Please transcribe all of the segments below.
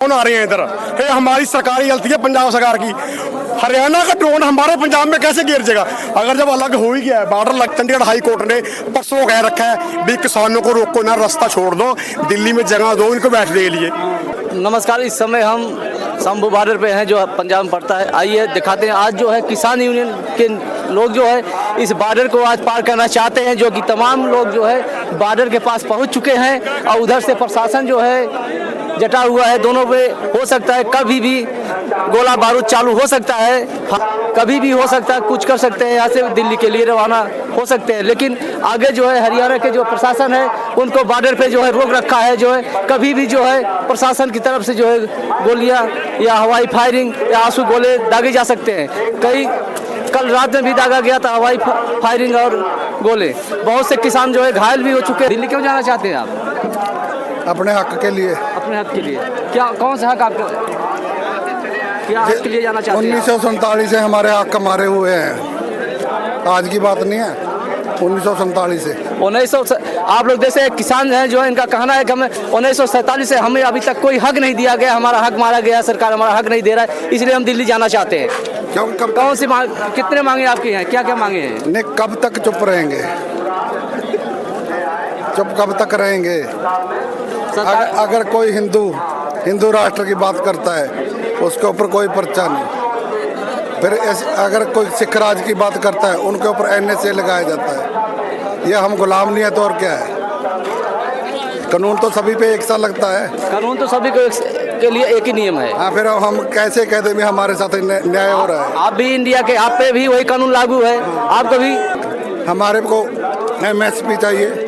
Drone आ रहे हैं इधर। ये हमारी सरकारी गलती है, पंजाब सरकार की। हरियाणा का ड्रोन हमारे पंजाब में कैसे गिर जाएगा? अगर जब अलग हो ही गया है बॉर्डर, चंडीगढ़ हाई कोर्ट ने परसों कह रखा है भी किसानों को रोको ना, रास्ता छोड़ दो, दिल्ली में जगह दो इनको बैठने के लिए। नमस्कार, इस समय हम शंभू बॉर्डर पे हैं जो पंजाब में पड़ता है। आइए दिखाते हैं। आज जो है किसान यूनियन के लोग जो है इस बॉर्डर को आज पार करना चाहते हैं, जो कि तमाम लोग जो है बॉर्डर के पास पहुंच चुके हैं और उधर से प्रशासन जो है जटा हुआ है। दोनों पे हो सकता है कभी भी गोला बारूद चालू हो सकता है, कभी भी हो सकता है, कुछ कर सकते हैं, यहाँ से दिल्ली के लिए रवाना हो सकते हैं। लेकिन आगे जो है हरियाणा के जो प्रशासन है उनको बॉर्डर पे जो है रोक रखा है। जो है कभी भी जो है प्रशासन की तरफ से जो है गोलियां या हवाई फायरिंग या आंसू गोले दागे जा सकते हैं। कल रात में भी दागा गया था हवाई फायरिंग और गोले। बहुत से किसान जो है घायल भी हो चुके हैं। दिल्ली क्यों जाना चाहते हैं आप? अपने हक के लिए। अपने हक के लिए? क्या कौन सा हक आपका? क्या हक के लिए जाना चाहते हैं? 1947 से हमारे हक मारे हुए हैं, आज की बात नहीं है। 1947 से 1900 आप लोग जैसे किसान हैं जो है इनका कहना है कि हमें 1947 से हमें अभी तक कोई हक नहीं दिया गया, हमारा हक मारा गया, सरकार हमारा हक नहीं दे रहा है, इसलिए हम दिल्ली जाना चाहते हैं। क्यों? कौन सी मांग, कितने मांगे आपकी हैं? क्या क्या मांगे हैं? नहीं, कब तक चुप रहेंगे? चुप कब तक रहेंगे? अगर कोई हिंदू राष्ट्र की बात करता है उसके ऊपर कोई पर्चा नहीं। फिर अगर कोई सिख राज की बात करता है उनके ऊपर NSA लगाया जाता है। ये हम गुलाम नहीं है तो और क्या है? कानून तो सभी पे एक सा लगता है। कानून तो सभी को के लिए एक ही नियम है। हाँ, फिर हम कैसे कहते हैं हमारे साथ न्याय हो रहा है? आप भी इंडिया के, आप पे भी वही कानून लागू है, आपको भी। हमारे को MSP चाहिए,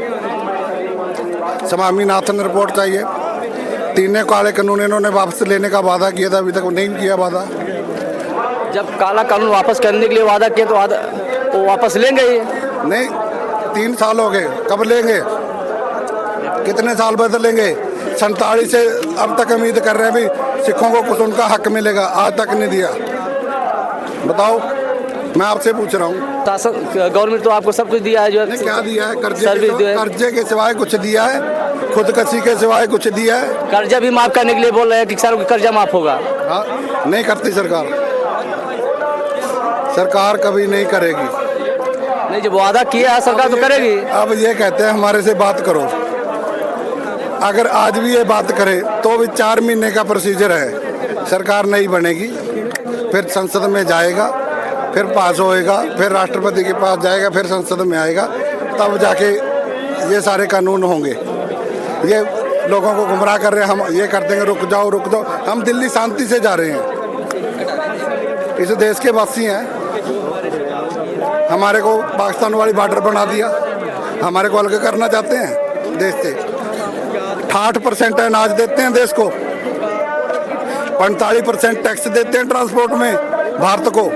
स्वामीनाथन रिपोर्ट चाहिए। तीनों काले कानून इन्होंने वापस लेने का वादा किया था, अभी तक नहीं किया वादा। जब काला कानून वापस करने के लिए वादा किया तो वो वापस लेंगे ही नहीं। 3 साल हो गए, कब लेंगे? कितने साल बदलेंगे? 47 से अब तक उम्मीद कर रहे हैं भी सिखों को कुछ उनका हक मिलेगा, आज तक नहीं दिया। बताओ, मैं आपसे पूछ रहा हूँ। गवर्नमेंट तो आपको सब कुछ दिया है, जो है क्या दिया है? कर्जे के सिवाय कुछ दिया है? खुदकशी के सिवाय कुछ दिया है? कर्जा भी माफ करने के लिए बोल रहे हैं कि किसानों का कर्जा माफ होगा। हाँ, नहीं करती सरकार कभी नहीं करेगी। नहीं, जब वादा किया है सरकार तो करेगी। अब ये कहते हैं हमारे से बात करो। अगर आज भी ये बात करे तो भी 4 महीने का प्रोसीजर है। सरकार नहीं बनेगी, फिर संसद में जाएगा, फिर पास होएगा, फिर राष्ट्रपति के पास जाएगा, फिर संसद में आएगा, तब जाके ये सारे कानून होंगे। ये लोगों को गुमराह कर रहे हैं। हम ये कर देंगे, रुक जाओ। हम दिल्ली शांति से जा रहे हैं, इस देश के वासी हैं। हमारे को पाकिस्तान वाली बॉर्डर बना दिया, हमारे को अलग करना चाहते हैं देश से। 60% अनाज देते हैं देश को, 45% टैक्स देते हैं ट्रांसपोर्ट में भारत को।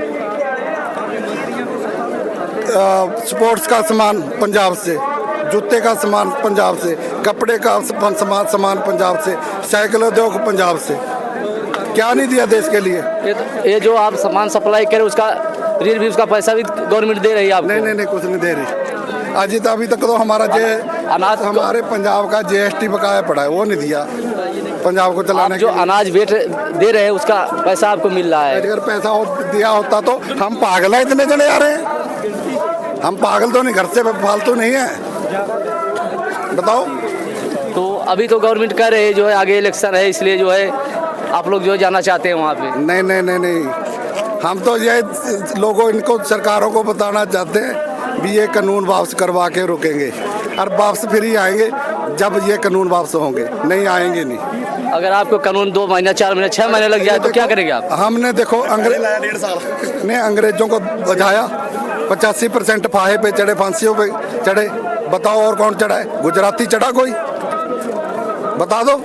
स्पोर्ट्स का सामान पंजाब से, जूते का सामान पंजाब से, कपड़े का सामान पंजाब से, साइकिल उद्योग पंजाब से। क्या नहीं दिया देश के लिए? ये जो आप सामान सप्लाई करें उसका ऋण भी, उसका पैसा भी गवर्नमेंट दे रही है आपको? नहीं, कुछ नहीं दे रही। अभी तक तो हमारा अनाज, हमारे पंजाब का GST बकाया पड़ा है, वो नहीं दिया पंजाब को चलाने। जो अनाज वेट दे रहे हैं उसका पैसा आपको मिल रहा है। अगर पैसा दिया होता तो हम पागल हैं, इतने जने आ रहे हैं। हम पागल तो नहीं, घर से फालतू नहीं है। बताओ। तो अभी तो गवर्नमेंट कह रहे है जो है आगे इलेक्शन है, इसलिए जो है आप लोग जो जाना चाहते हैं वहाँ पे। नहीं, हम तो ये लोगों इनको सरकारों को बताना चाहते हैं भी ये कानून वापस करवा के रुकेंगे, और वापस फिर ही आएंगे जब ये कानून वापस होंगे, नहीं आएंगे नहीं। अगर आपको कानून 2 महीने, 4 महीने, 6 महीने लग जाए तो क्या करेंगे आप? हमने देखो अंग्रेजों को बजाया, 85% फाहे पे चढ़े, फांसियों पे चढ़े। बताओ और कौन चढ़ा है? गुजराती चढ़ा कोई? बता दो,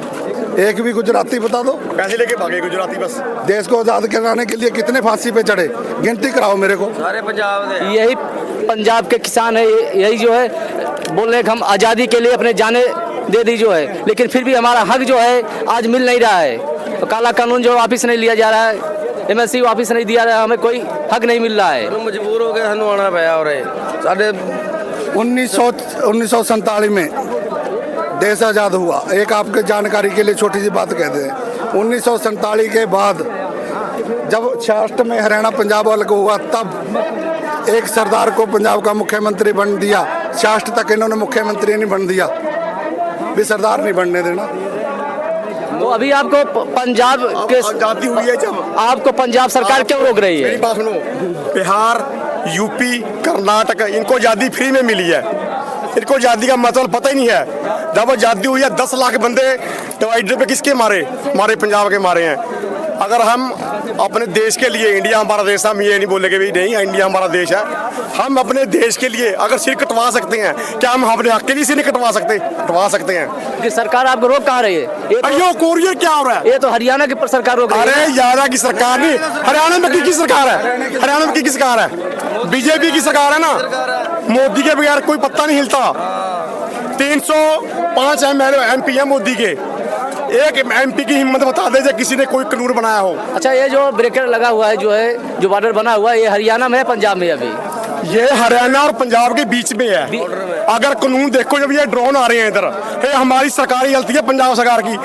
एक भी गुजराती बता दो। पैसे लेके भागे गुजराती बस। देश को आजाद कराने के लिए कितने फांसी पे चढ़े? गिनती कराओ मेरे को। सारे पंजाब, यही पंजाब के किसान है, यही जो है बोल रहे हैं कि हम आज़ादी के लिए अपने जाने दे दी जो है, लेकिन फिर भी हमारा हक जो है आज मिल नहीं रहा है। तो काला कानून जो वापिस नहीं लिया जा रहा है, MSP वापिस नहीं दिया रहा है, हमें कोई हक नहीं मिल रहा है। मजबूर हो गए सानू आना पाया। और 1947 में देश आज़ाद हुआ। एक आपके जानकारी के लिए छोटी सी बात कहते हैं, 1947 के बाद जब 66 में हरियाणा पंजाब अलग हुआ, तब एक सरदार को पंजाब का मुख्यमंत्री बन दिया। 66 तक इन्होंने मुख्यमंत्री नहीं बन दिया, भी सरदार नहीं बनने देना। तो अभी आपको पंजाब के आजादी हुई है जब, आपको पंजाब सरकार क्यों रोक रही मेरी है? बात सुनो, बिहार, यूपी, कर्नाटक, इनको आज़ादी फ्री में मिली है। इनको आज़ादी का मतलब पता ही नहीं है। जब आज़ादी हुई है 10 लाख बंदे डिवाइडर पे किसके मारे? हमारे पंजाब के मारे हैं। अगर हम अपने देश के लिए, इंडिया हमारा देश है, हम ये नहीं बोलेंगे भी नहीं इंडिया हमारा देश है, हम अपने देश के लिए अगर सिर कटवा सकते हैं, क्या हम अपने हक के लिए सिर नहीं कटवा सकते? कटवा सकते हैं। कि सरकार आपको रोक कहाँ रही है? अयो कोरियर क्या हो रहा है? ये तो हरियाणा की सरकार रोक रही है। अरे यारा की सरकार नहीं, हरियाणा में किसकी सरकार है? हरियाणा में किसकी सरकार है? बीजेपी की सरकार है ना। मोदी के बगैर कोई पत्ता नहीं हिलता। 305 MP है मोदी के। एक MP की हिम्मत बता दे जो किसी ने कोई कानून बनाया हो। अच्छा, ये जो ब्रेकर लगा हुआ है, जो बॉर्डर बना हुआ है, ये हरियाणा में है, पंजाब में है अभी? ये हरियाणा और पंजाब के बीच में है। अगर कानून देखो, जब ये ड्रोन आ रहे हैं इधर, ये हमारी सरकारी गलती है, पंजाब सरकार की।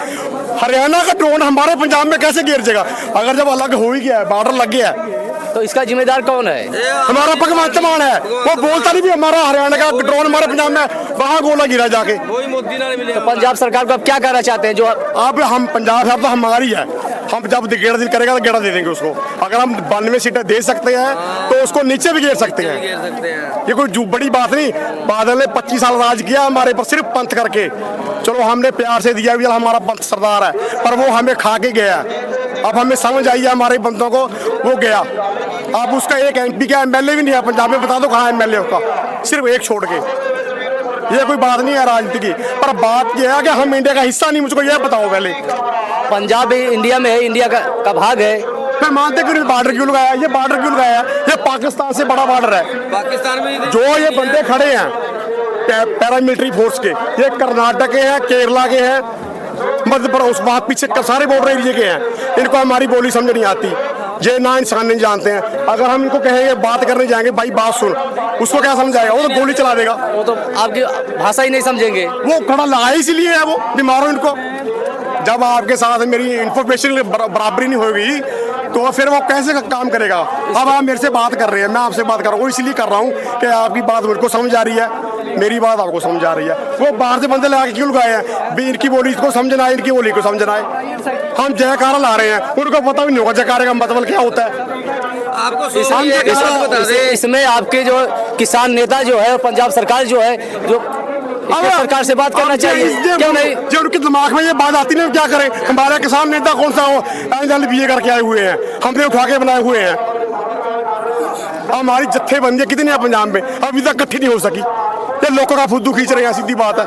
हरियाणा का ड्रोन हमारे पंजाब में कैसे गिर जाएगा? अगर जब अलग हो ही गया है, बॉर्डर लग गया है, तो इसका जिम्मेदार कौन है? हमारा भगवंत मान है। वो बोलता नहीं भी हमारा हरियाणा का ड्रोन हमारे पंजाब में, वहाँ गोला गिरा जाके। वही मोदी ने मिले। तो पंजाब सरकार को अब क्या कहना चाहते हैं? जो अब हम पंजाब है तो हमारी है, हम जब गेड़ा दिल करेगा तो गेड़ा दे देंगे उसको। अगर हम 92 सीटें दे सकते हैं तो उसको नीचे भी गिर सकते हैं। घेर सकते हैं। ये कोई बड़ी बात नहीं। बादल ने 25 साल राज किया हमारे पर, सिर्फ पंथ करके। चलो हमने प्यार से दिया भी, हमारा पंथ सरदार है, पर वो हमें खा के गया। अब हमें समझ आई है हमारे बंदों को, वो गया। अब उसका एक MP का MLA भी नहीं है पंजाब में, बता दो कहाँ MLA उसका, सिर्फ एक छोड़ के। ये कोई बात नहीं है राजनीति की, पर बात यह है कि हम इंडिया का हिस्सा नहीं। मुझको यह बताओ पहले। पंजाब भी इंडिया में है, इंडिया का भाग है। फिर मानते क्यों बॉर्डर क्यों लगाया? ये बॉर्डर क्यों लगाया? ये पाकिस्तान से बड़ा बॉर्डर है। पाकिस्तान में जो ये बंदे खड़े हैं पैरामिलिट्री फोर्स के, ये कर्नाटक के हैं, केरला के हैं, मध्य प्रदेश, वहाँ पीछे सारे बॉर्डर एरिया के हैं। इनको हमारी बोली समझ नहीं आती, ये ना इंसान नहीं जानते हैं। अगर हम इनको कहेंगे बात करने जाएंगे, भाई बात सुन, उसको क्या समझाएगा? वो तो गोली चला देगा। वो तो आपकी भाषा ही नहीं समझेंगे। वो खड़ा लगा इसीलिए है, वो बीमार हो इनको। जब आपके साथ मेरी इंफॉर्मेशन बराबरी नहीं होगी तो फिर वो कैसे काम करेगा? अब आप मेरे से बात कर रहे हैं, मैं आपसे बात कर रहा हूँ, इसलिए कर रहा हूँ कि आपकी बात मेरे को समझ आ रही है, मेरी बात आपको समझ आ रही है। वो बाहर से बंदे लगा के क्यों लगाए हैं? भी इनकी बोली इसको समझना है, इनकी बोली को समझना है। हम जयकारा ला रहे हैं, उनको पता भी नहीं होगा जयकारे का मतलब क्या होता है। आपको इसमें आपके जो किसान नेता जो है, पंजाब सरकार जो है, जो सरकार से बात करना चाहिए, क्यों नहीं? जो उनके दिमाग में ये बात आती है, क्या करें? हमारे किसान नेता कौन सा हो, BA करके आए हुए हैं, हमने उठा के बनाए हुए हैं। हमारी जत्थेबंदी कितनी है पंजाब में, अभी तक इकट्ठी नहीं हो सकी। ये लोगों का फुद्दू खींच रहे हैं, सीधी बात है।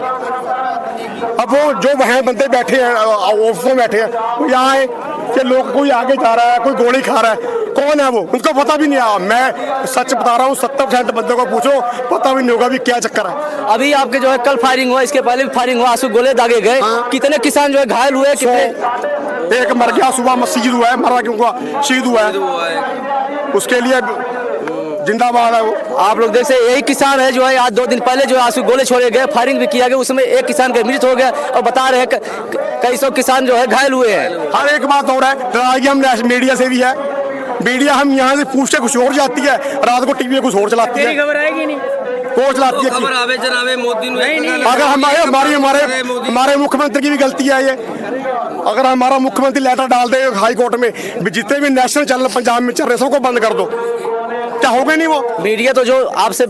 अब वो जो वहाँ बंदे बैठे हैं, ऑफिस में बैठे हैं, वो यहाँ है कि लोग, कोई आगे जा रहा है, कोई गोली खा रहा है, कौन है वो? उनको पता भी नहीं है। मैं सच बता रहा हूँ, 70% बंदों को पूछो, पता भी नहीं होगा भी क्या चक्कर है। अभी आपके जो है कल फायरिंग हुआ, इसके पहले भी फायरिंग हुआ, आंसू गोले दागे गए। कितने किसान जो है घायल हुए? कितने? एक मर गया, सुबह शहीद हुआ है, मरा क्यों हुआ? शहीद हुआ है, उसके लिए जिंदाबाद है वो। आप लोग देख सकते, यही किसान है जो है आज 2 दिन पहले जो आंसू गोले छोड़े गए, फायरिंग भी किया गया, उसमें एक किसान का मृत्यु हो गया और बता रहे हैं कई सौ किसान जो है घायल हुए हैं। हर एक बात हो रहा है, डराएगी हम मीडिया से भी है। मीडिया हम यहाँ से पूछते कुछ और जाती है, रात को टीवी कुछ और चलाती है। खबर आएगी नहीं, वो चलाती है। खबर आवे जनावे मोदी अगर हमारे मुख्यमंत्री की भी गलती है ये। अगर हमारा मुख्यमंत्री लेटर डाल दे हाई कोर्ट में, जितने भी नेशनल चैनल पंजाब में चल रहे सबको बंद कर दो, क्या होगा? नहीं वो मीडिया तो जो आपसे,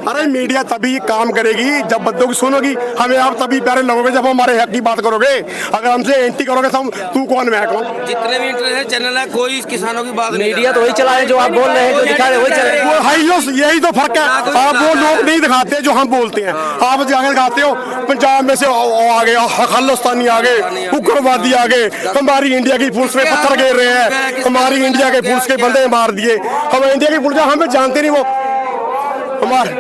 अरे मीडिया तभी काम करेगी जब बंदों की सुनोगी। हमें आप तभी प्यारे लगोगे जब हमारे हक की बात करोगे। अगर हमसे एंटी करोगे तो तू कौन मैं कौन? जितने भी इंटरनेशनल चैनल है, कोई किसानों की बात मीडिया तो वही चला है, जो आप बोल रहे हैं, जो दिखा रहे हैं वही चल रहा है। वो हाई, यही तो फर्क है। आप वो लोग नहीं दिखाते जो हम बोलते हैं, आप जाकर दिखाते हो। पंजाब में से आ गए खालिस्तानी, आ गए उग्रवादी, आ गए, हमारी इंडिया की पुलिस में पत्थर गिर रहे हैं, हमारी इंडिया के पुलिस के बंदे मार दिए। हम इंडिया की पुलिस हमें जानते नहीं, वो हमारे।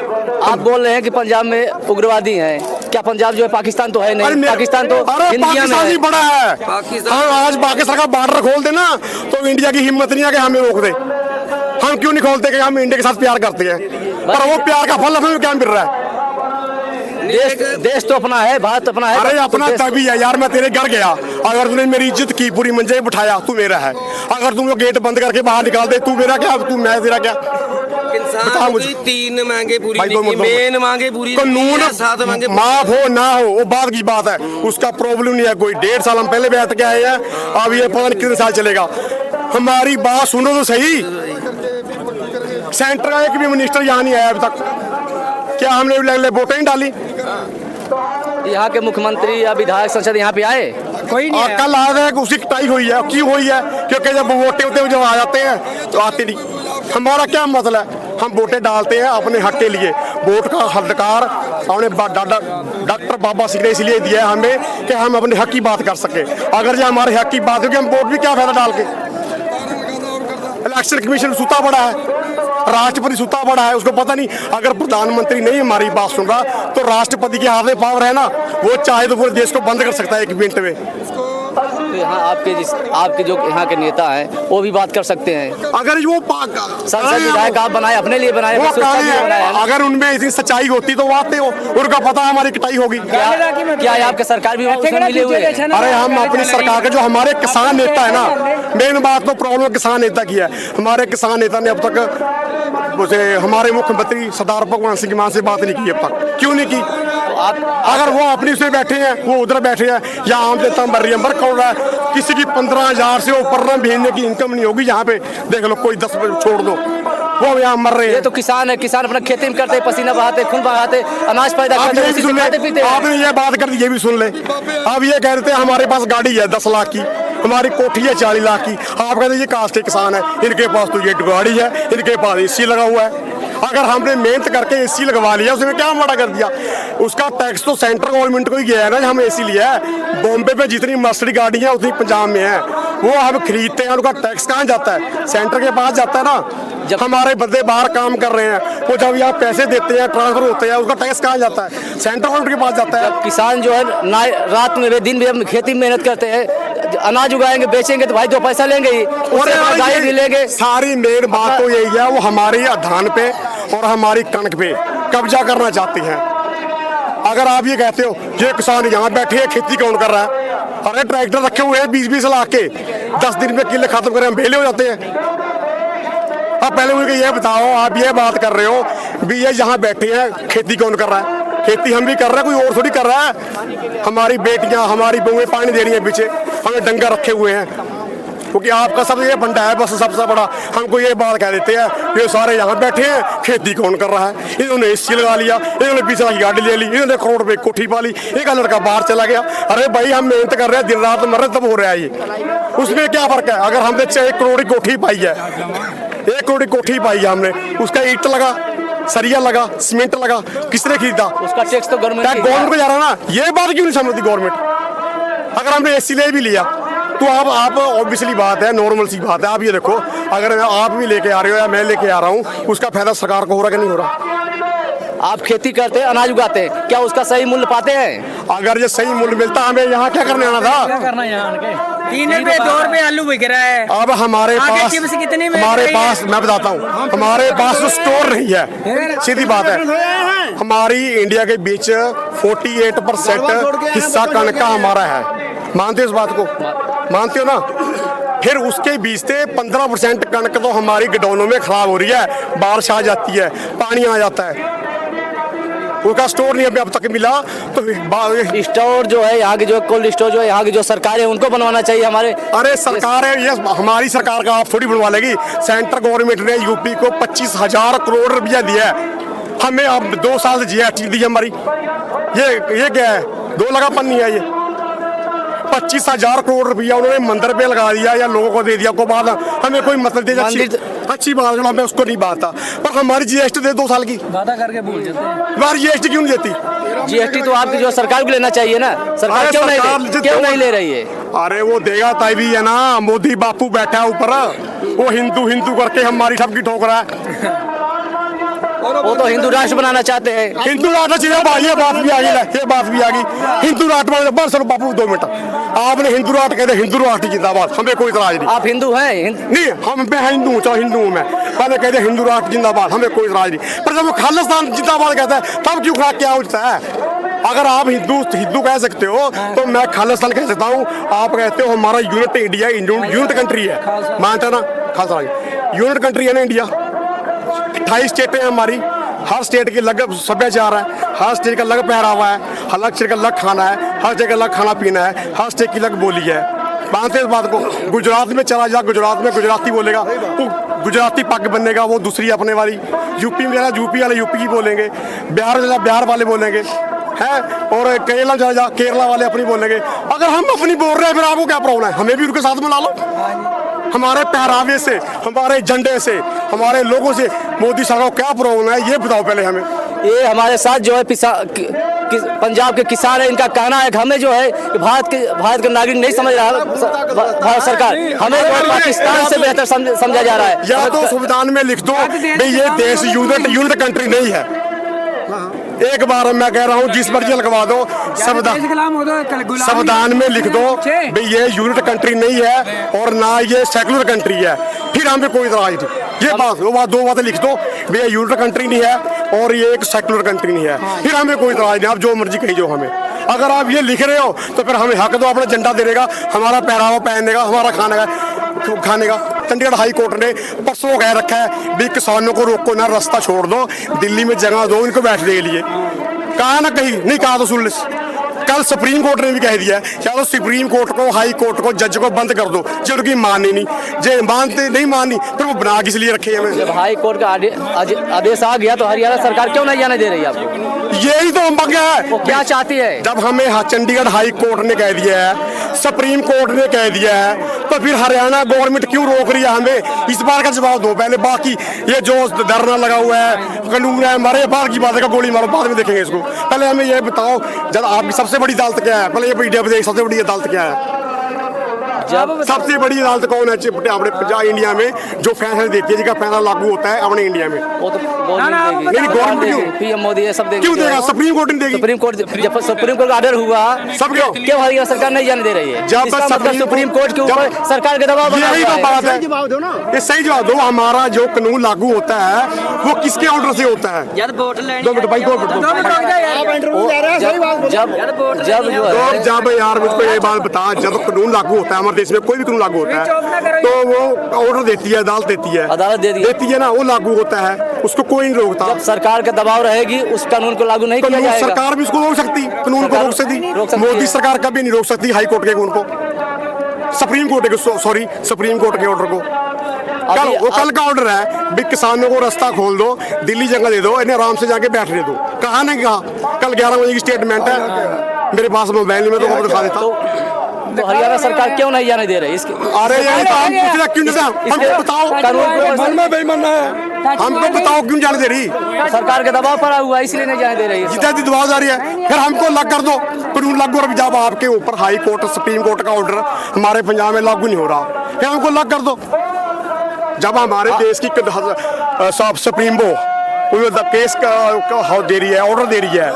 आप बोल रहे हैं कि पंजाब में उग्रवादी हैं, क्या पंजाब जो है पाकिस्तान तो है नहीं? पाकिस्तान तो इंडिया में है। बड़ा है पाकिस्तान। आज पाकिस्तान का बॉर्डर खोल देना तो इंडिया की हिम्मत नहीं है कि हमें रोक दे। हम क्यों नहीं खोलते कि हम इंडिया के साथ प्यार करते हैं, पर वो प्यार का फल हमें क्या मिल रहा है? देश तो अपना है, भारत अपना है। अरे अपना तो देश- तभी है यार, मैं तेरे घर गया, अगर तूने मेरी इज्जत की, पूरी मंजे बिठाया, तू मेरा है। अगर तुम गेट बंद करके बाहर निकाल दे, तू मेरा क्या, तू मैं तेरा क्या? इंसान बता मुझे। की 3 मांगे पूरी भाई, नहीं दो की, मिनट, मेन मांगे पूरी कानून नहीं की, 7 मांगे माफ हो ना हो वो बात की बात है, उसका प्रॉब्लम नहीं है कोई। 1.5 साल हम पहले बैठ के आए हैं, अब ये पता नहीं कितने साल चलेगा। हमारी बात सुनो तो सही। सेंटर का एक भी मिनिस्टर यहाँ नहीं आया अभी तक। क्या हमने वोटें नहीं डाली? यहाँ के मुख्यमंत्री या विधायक संसद यहाँ पे आए? कोई नहीं और कल आ रहा है कि उसकी कटाई हुई है, क्यों हुई है? क्योंकि जब वोटें होते जब आ जाते हैं तो आते नहीं। हमारा क्या मसला है? हम वोटें डालते हैं अपने हक के लिए। वोट का अधिकार हमने डॉक्टर बाबा सिंह ने इसलिए दिया है हमें कि हम अपने हक की बात कर सके। अगर जो हमारे हक की बात होगी, हम वोट भी क्या फायदा डाल के? इलेक्शन कमीशन सुता पड़ा है, राष्ट्रपति सुता पड़ा है, उसको पता नहीं। अगर प्रधानमंत्री नहीं हमारी बात सुन रहा तो राष्ट्रपति के हाथ में पावर है ना, वो चाहे तो पूरे देश को बंद कर सकता है 1 मिनट में। तो यहाँ आपके जो यहाँ के नेता हैं वो भी बात कर सकते हैं। अगर वो संसद विधायक आप बनाए, अपने लिए बनाए, वो बस उसका लिए बनाया है ना। अगर उनमें इतनी सच्चाई होती तो वो आते हो, उनका पता हमारी कटाई होगी। क्या ये आपके सरकार भी उसमें मिले हुए हैं? अरे हम अपनी सरकार के जो हमारे किसान नेता है ना, मेन बात तो प्रॉब्लम किसान नेता की है। हमारे किसान नेता ने अब तक उसे हमारे मुख्यमंत्री सरदार भगवंत सिंह मान से बात नहीं की अब तक। क्यों नहीं की? अगर वो अपनी से बैठे हैं, वो उधर बैठे हैं, या आम जनता मर रही है, मर कौन रहा है? किसी की 15,000 से ऊपर ना भेजने की इनकम नहीं होगी यहाँ पे। देख लो, कोई 10 छोड़ दो, वो यहाँ मर रहे ये हैं। तो किसान है, किसान अपना खेती में करते, पसीना बहाते, खून बहाते, अनाज पैदा आप करते, ये भी उसी सुन से ले, खाते पीते हैं। आपने ये बात कर दी, ये भी सुन ले। अब ये कह रहे थे हमारे पास गाड़ी है 10 लाख की, हमारी कोठी है 40 लाख की। आप कहते हैं ये कास्ट के किसान है, इनके पास तो ये गाड़ी है, इनके पास एसी लगा हुआ है। अगर हमने मेहनत करके एसी लगवा लिया, उसने क्या मना कर दिया? उसका टैक्स तो सेंट्रल गवर्नमेंट को ही गया है ना, हम एसी लिया है। बॉम्बे पे जितनी मर्सिडीज गाड़ी है उतनी पंजाब में है, वो हम खरीदते हैं, उनका टैक्स कहाँ जाता है? सेंटर के पास जाता है ना। जब हमारे बंदे बाहर काम कर रहे हैं, वो जब यहाँ पैसे देते हैं, ट्रांसफर होते हैं, उसका टैक्स कहाँ जाता है? सेंट्रल गवर्नमेंट के पास जाता है। किसान जो है रात में दिन में खेती में मेहनत करते हैं, अनाज उगाएंगे, बेचेंगे तो भाई 2 पैसा लेंगे ही, उससे अपना गाड़ी भी लेंगे। सारी मेन बात तो यही है, वो हमारी धान पे और हमारी कणक पे कब्जा करना चाहते हैं। अगर आप ये कहते हो ये किसान यहाँ बैठे हैं, खेती कौन कर रहा है? अरे ट्रैक्टर रखे हुए हैं 20-20 लाख के, 10 दिन में किले खत्म करें, हम बेले हो जाते हैं। अब पहले मुझे ये बताओ, आप ये बात कर रहे हो भी ये यहाँ बैठे हैं, खेती कौन कर रहा है? खेती हम भी कर रहे हैं, कोई और थोड़ी कर रहा है। हमारी बेटियां, हमारी बहुएं पानी दे रही हैं पीछे, हमें डंगर रखे हुए हैं। क्योंकि आपका सब ये फंडा है बस सबसे बड़ा। हमको ये बात कह देते हैं, ये सारे यहाँ बैठे हैं, खेती कौन कर रहा है? इन्होंने एसी लगा लिया, इन्होंने 20 लाख की गाड़ी ले ली, इन्होंने करोड़ रुपए कोठी पा ली, एक लड़का बाहर चला गया। अरे भाई, हम मेहनत कर रहे हैं, दिन रात मर रहे, तब हो रहा है ये। उसमें क्या फर्क है? अगर हमने 1 करोड़ की कोठी पाई है, 1 करोड़ की कोठी पाई है हमने, उसका ईंट लगा, सरिया लगा, सीमेंट लगा, किसने खरीदा? उसका टैक्स तो गवर्नमेंट को जा रहा ना। ये बात क्यों नहीं समझती गवर्नमेंट? अगर हमने एसी ले भी लिया तो आप ऑब्वियसली बात है, नॉर्मल सी बात है। आप ये देखो, अगर आप भी लेके आ रहे हो या मैं लेके आ रहा हूँ, उसका फायदा सरकार को हो रहा कि नहीं हो रहा? आप खेती करते हैं, अनाज उगाते हैं, क्या उसका सही मूल्य पाते हैं? अगर ये सही मूल्य मिलता, हमें यहाँ क्या करने आना था? 3 रुपए 2 रुपए आलू बिक रहा है। अब हमारे आगे पास चिप्स कितनी में हमारे बिक रही पास है? मैं बताता हूँ, हमारे पास तो स्टोर नहीं है, सीधी बात है। हमारी इंडिया के बीच 48% हिस्सा कणक का हमारा है। मानते हो इस बात को? मानते हो ना? फिर उसके बीच से 15% कणक तो हमारी गोडाउनों में खराब हो रही है, बारिश आ जाती है, पानी आ जाता है, उसका स्टोर नहीं अभी अब तक मिला। तो स्टोर जो है यहाँ की, जो कोल्ड स्टोर जो है यहाँ की जो सरकार है, उनको बनवाना चाहिए हमारे। अरे सरकार है ये, हमारी सरकार का आप थोड़ी बनवा लेगी। सेंट्रल गवर्नमेंट ने यूपी को 25,000 करोड़ रुपया दिया है, हमें अब 2 साल से GST दी हमारी। ये क्या है? 2 लगापन नहीं है ये। 25,000 करोड़ रुपया उन्होंने मंदिर पे लगा दिया या लोगों को दे दिया, को बाद हमें कोई मतलब दे अच्छी बात है, मैं उसको नहीं बात था, पर हमारी GST दे 2 साल की वादा करके भूल जाते हैं। हमारी GST क्यों नहीं देती? GST तो आपकी जो सरकार को लेना चाहिए ना, सरकार क्यों नहीं ले रही है? अरे वो देगा तभी है ना, मोदी बापू बैठा है ऊपर, वो हिंदू करके हमारी सबकी ठोक रहा है। वो तो हिंदू राष्ट्र बनाना चाहते हैं। हिंदू राष्ट्र चाहिए भाई, ये बात भी आ गई, ये बात भी आ गई। हिंदू राष्ट्र बन बस बापू 2 मिनट, आपने हिंदू राष्ट्र कहते, हिंदू राष्ट्र जिंदाबाद, हमें कोई इतराज नहीं। आप हिंदू हैं? नहीं, हम मैं हिंदू हूँ, चाहे हिंदू हूँ मैं, पहले कहते हिंदू राष्ट्र जिंदाबाद, हमें कोई इतराज नहीं। पर जब वो खालिस्तान जिंदाबाद कहता है, तब क्यों खड़ा क्या उठता है? अगर आप हिंदू कह सकते हो तो मैं खालिस्तान कह सकता हूँ। आप कहते हो हमारा यूनिट इंडिया यूनिट कंट्री है, मानते ना खालसा यूनिट कंट्री है ना इंडिया। 28 स्टेटें हैं हमारी, हर स्टेट की अलग सभ्याचार है, हर स्टेट का अलग पहरावा है, हर स्टेट का अलग खाना है, हर स्टेट का अलग खाना पीना है, हर स्टेट की अलग बोली है। मानते हैं इस बात को। गुजरात में चला जा, गुजरात में गुजराती बोलेगा तो गुजराती पग बनेगा, वो दूसरी अपने वाली। यूपी में जाना यूपी वाले यूपी की बोलेंगे, बिहार में जाना बिहार वाले बोलेंगे हैं, और केरला में चला जा केरला वाले अपनी बोलेंगे। अगर हम अपनी बोल रहे हैं फिर आपको क्या प्रॉब्लम है? हमें भी उनके साथ मिला लो। हमारे पहरावे से, हमारे झंडे से, हमारे लोगों से मोदी साहब को क्या प्रॉब्लम है ये बताओ पहले हमें। ये हमारे साथ जो है पंजाब के किसान है, इनका कहना है कि हमें जो है कि भारत का नागरिक नहीं समझ रहा है भारत सरकार, हमें जो है पाकिस्तान से बेहतर समझा जा रहा है। या तो संविधान में लिख दो भाई ये देश यूनिट कंट्री नहीं है। एक बार मैं कह रहा हूँ जिस मर्जी लगवा दो, संविधान में लिख दो भाई ये यूनिट कंट्री नहीं है और ना ये सेकुलर कंट्री है, फिर हमें कोई इतराज नहीं। ये बात दो बातें लिख दो भैया यूनिट कंट्री नहीं है और ये एक सेकुलर कंट्री नहीं है, फिर हमें कोई इतराज नहीं। आप जो मर्जी कही जो हमें, अगर आप ये लिख रहे हो तो फिर हमें हक दो अपना झंडा देने का, हमारा पहरावा पहनने का, हमारा खाने का। चंडीगढ़ हाई कोर्ट ने परसों कह रखा है भी किसानों को रोको ना, रास्ता छोड़ दो, दिल्ली में जगह दो इनको बैठने के लिए। कहा ना कहीं नहीं कहा तो सुन ले। कल सुप्रीम कोर्ट ने भी कह दिया है चलो सुप्रीम कोर्ट को, हाई कोर्ट को, जज को बंद कर दो जो उनकी माननी नहीं, जो मानते नहीं माननी फिर वो बना किस लिए रखे हमें। जब हाई कोर्ट का आदेश आ गया तो हरियाणा सरकार क्यों नहीं जाने दे रही है आपको? यही तो हम है वो क्या चाहती है? जब हमें चंडीगढ़ हाई कोर्ट ने कह दिया है, सुप्रीम कोर्ट ने कह दिया है, तो फिर हरियाणा गवर्नमेंट क्यों रोक रही है हमें? इस बार का जवाब दो पहले। बाकी ये जो धरना लगा हुआ है, कानून है हमारे, बाहर की बात है, गोली मारो बाद में देखेंगे इसको। पहले हमें ये बताओ जब आपकी सबसे बड़ी अदालत क्या है? पहले ये इंडिया में सबसे बड़ी अदालत क्या है? जब सबसे बड़ी अदालत कौन है अपने पंजाब इंडिया में जो फैसला देती है, जिसका फैसला लागू होता है अपने इंडिया में? वो तो गवर्नमेंट देगी, पीएम मोदी ये सब देगी। क्यों देगा? सुप्रीम कोर्ट नहीं देगी। सुप्रीम कोर्ट जब सुप्रीम कोर्ट का ऑर्डर हुआ सब क्यों हरियाणा सरकार नहीं जाने दे रही है? जब इसका मतलब सुप्रीम कोर्ट के ऊपर सरकार के दबाव बना यही हुआ तो है। बात है। ये सही जवाब दो। हमारा जो कानून लागू होता है वो किसके ऑर्डर से होता है? जब वोट लेने 2 मिनट भाई, 2 मिनट जब यार मुझको ये बात बता, जब कानून लागू होता है हमारे देश में, कोई भी कानून लागू होता है तो वो ऑर्डर देती है, अदालत देती है, अदालत देती है ना, वो लागू होता है, उसको कोई नहीं रोकता। जब सरकार का दबाव रहेगी उस कानून को लागू नहीं किया जाएगा। सरकार भी उसको रोक सकती, कानून को रोक सकती। मोदी सरकार कभी नहीं रोक सकती हाई कोर्ट के कानून को, सुप्रीम कोर्ट के ऑर्डर को। कल का ऑर्डर है भी किसानों को रास्ता खोल दो, दिल्ली जगह दे दो, इन्हें आराम से जाके बैठने दो। कहा नहीं कहा? कल 11 बजे की स्टेटमेंट है मेरे पास मोबाइल में, तो मैं दिखा देता हूँ। तो हरियाणा सरकार क्यों नहीं जाने दे रही इसके? अरे यही तो हम पूछ रहे क्यों नहीं? हमको बताओ, हमको बताओ क्यों जाने दे रही? सरकार के दबाव पड़ा हुआ इसलिए नहीं जाने दे रही है। जितना दबाव जा रही है फिर हमको लग कर दो कानून लागू। और जब आपके ऊपर हाई कोर्ट सुप्रीम कोर्ट का ऑर्डर हमारे पंजाब में लागू नहीं हो रहा, फिर हमको लग कर दो। जब हमारे देश की सुप्रीम केस का दे रही है, ऑर्डर दे रही है,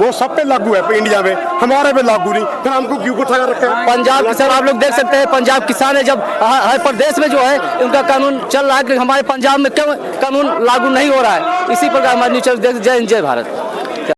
वो सब पे लागू है इंडिया में, हमारे पे लागू नहीं, फिर हमको क्यों उठा रखा है? पंजाब किसान आप लोग देख सकते हैं, पंजाब किसान है जब हर प्रदेश में जो है उनका कानून चल रहा है कि हमारे पंजाब में क्यों कानून लागू नहीं हो रहा है। इसी प्रकार हमारे न्यूज़ जय हिंद जय भारत।